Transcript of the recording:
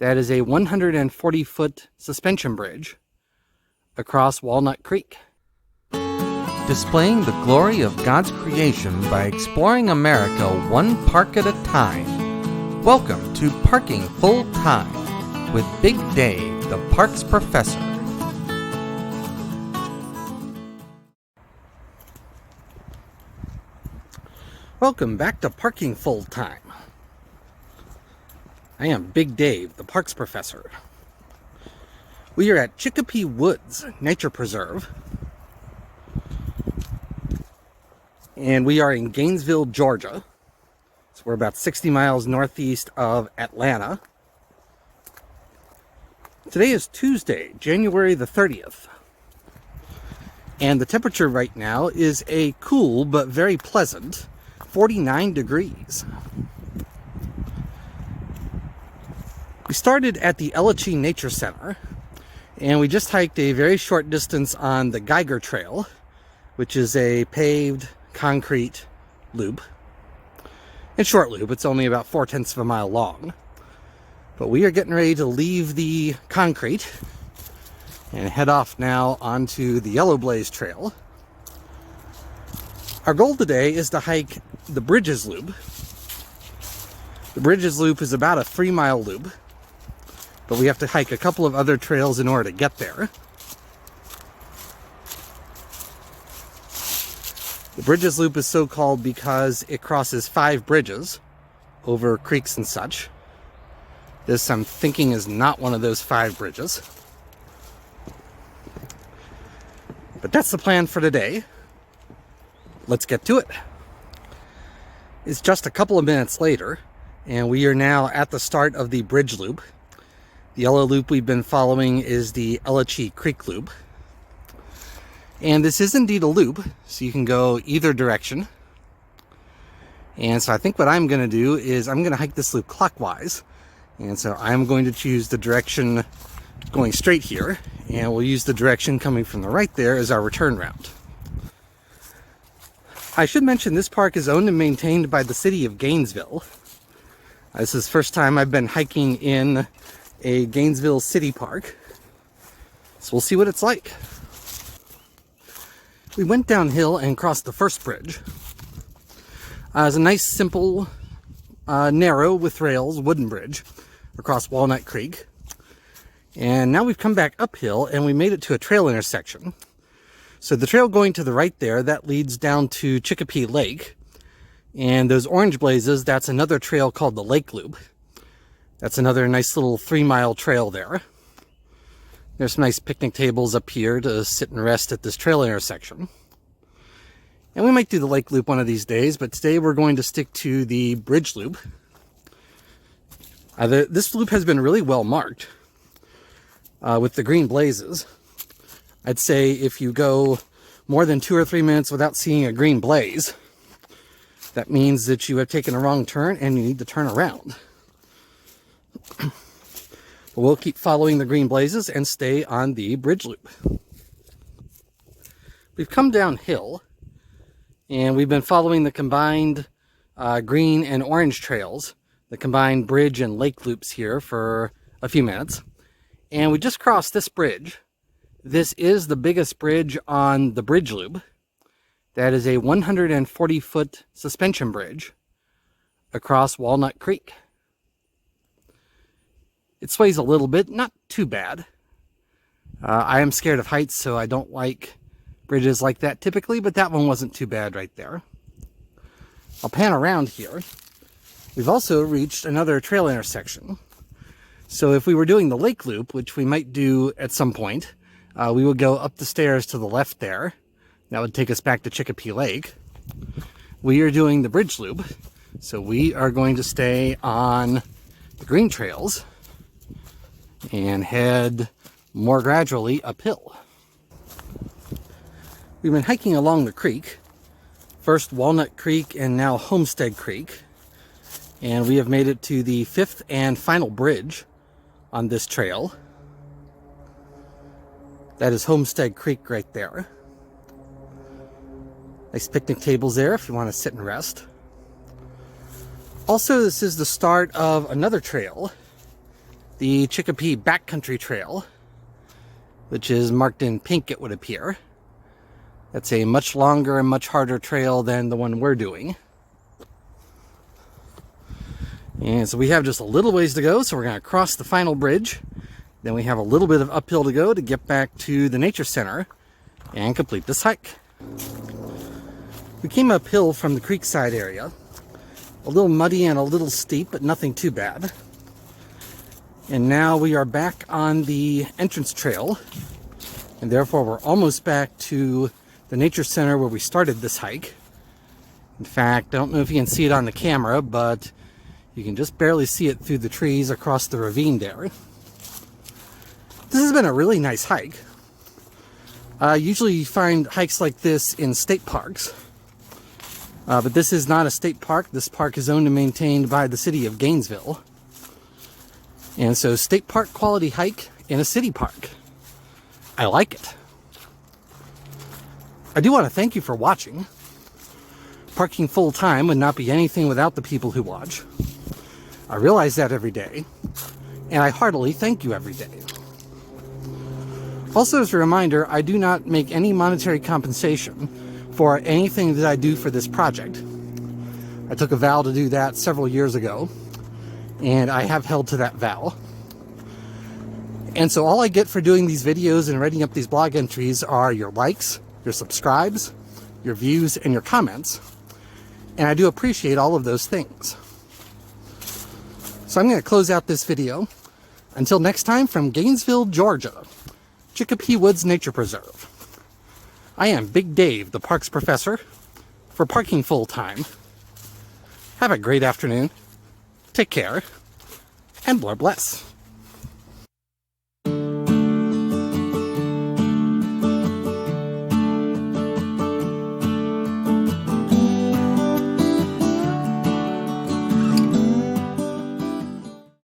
That is a 140-foot suspension bridge across Walnut Creek. Displaying the glory of God's creation by exploring America one park at a time. Welcome to Parking Full Time with Big Dave, the Parks Professor. Welcome back to Parking Full Time. I am Big Dave, the Parks Professor. We are at Chicopee Woods Nature Preserve. And we are in Gainesville, Georgia. So we're about 60 miles northeast of Atlanta. Today is Tuesday, January the 30th. And the temperature right now is a cool but very pleasant 49 degrees. We started at the Elachee Nature Center, and we just hiked a very short distance on the Geiger Trail, which is a paved concrete loop. And short loop, it's only about 4/10 of a mile long. But we are getting ready to leave the concrete and head off now onto the Yellow Blaze Trail. Our goal today is to hike the Bridges Loop. The Bridges Loop is about a 3-mile loop, but we have to hike a couple of other trails in order to get there. The Bridges Loop is so called because it crosses 5 bridges over creeks and such. This, I'm thinking, is not one of those 5 bridges. But that's the plan for today. Let's get to it. It's just a couple of minutes later, and we are now at the start of the Bridge Loop. The yellow loop we've been following is the Elachee Creek Loop. And this is indeed a loop, so you can go either direction. And so I think what I'm going to do is I'm going to hike this loop clockwise. And so I'm going to choose the direction going straight here, and we'll use the direction coming from the right there as our return route. I should mention this park is owned and maintained by the city of Gainesville. This is the first time I've been hiking in a Gainesville city park, so we'll see what it's like. We went downhill and crossed the first bridge. It's a nice, simple, narrow with rails wooden bridge across Walnut Creek. And now we've come back uphill and we made it to a trail intersection. So the trail going to the right there, that leads down to Chicopee Lake. And those orange blazes, that's another trail called the Lake Loop. That's another nice little 3-mile trail there. There's some nice picnic tables up here to sit and rest at this trail intersection. And we might do the Lake Loop one of these days, but today we're going to stick to the Bridge Loop. This loop has been really well marked with the green blazes. I'd say if you go more than 2 or 3 minutes without seeing a green blaze, that means that you have taken a wrong turn and you need to turn around. But we'll keep following the green blazes and stay on the Bridge Loop. We've come downhill and we've been following the combined green and orange trails, the combined bridge and lake loops here for a few minutes. And we just crossed this bridge. This is the biggest bridge on the Bridge Loop. That is a 140-foot suspension bridge across Walnut Creek. It sways a little bit, not too bad. I am scared of heights, so I don't like bridges like that typically, but that one wasn't too bad right there. I'll pan around here. We've also reached another trail intersection. So if we were doing the Lake Loop, which we might do at some point, we would go up the stairs to the left there. That would take us back to Chicopee Lake. We are doing the Bridge Loop, so we are going to stay on the green trails and head more gradually uphill. We've been hiking along the creek, first Walnut Creek and now Homestead Creek, and we have made it to the 5th and final bridge on this trail. That is Homestead Creek right there. Nice picnic tables there if you want to sit and rest. Also, this is the start of another trail the Chicopee Backcountry Trail, which is marked in pink, it would appear. That's a much longer and much harder trail than the one we're doing. And so we have just a little ways to go, so we're going to cross the final bridge. Then we have a little bit of uphill to go to get back to the nature center and complete this hike. We came uphill from the creekside area. A little muddy and a little steep, but nothing too bad. And now we are back on the entrance trail, and therefore we're almost back to the nature center where we started this hike. In fact, I don't know if you can see it on the camera, but you can just barely see it through the trees across the ravine there. This has been a really nice hike. Usually you find hikes like this in state parks, but this is not a state park. This park is owned and maintained by the city of Gainesville. And so state park quality hike in a city park. I like it. I do want to thank you for watching. Parking full time would not be anything without the people who watch. I realize that every day, and I heartily thank you every day. Also, as a reminder, I do not make any monetary compensation for anything that I do for this project. I took a vow to do that several years ago, and I have held to that vow. And so all I get for doing these videos and writing up these blog entries are your likes, your subscribes, your views, and your comments. And I do appreciate all of those things. So I'm going to close out this video. Until next time, from Gainesville, Georgia, Chicopee Woods Nature Preserve. I am Big Dave, the Parks Professor, for Parking Full Time. Have a great afternoon. Take care, and Lord bless.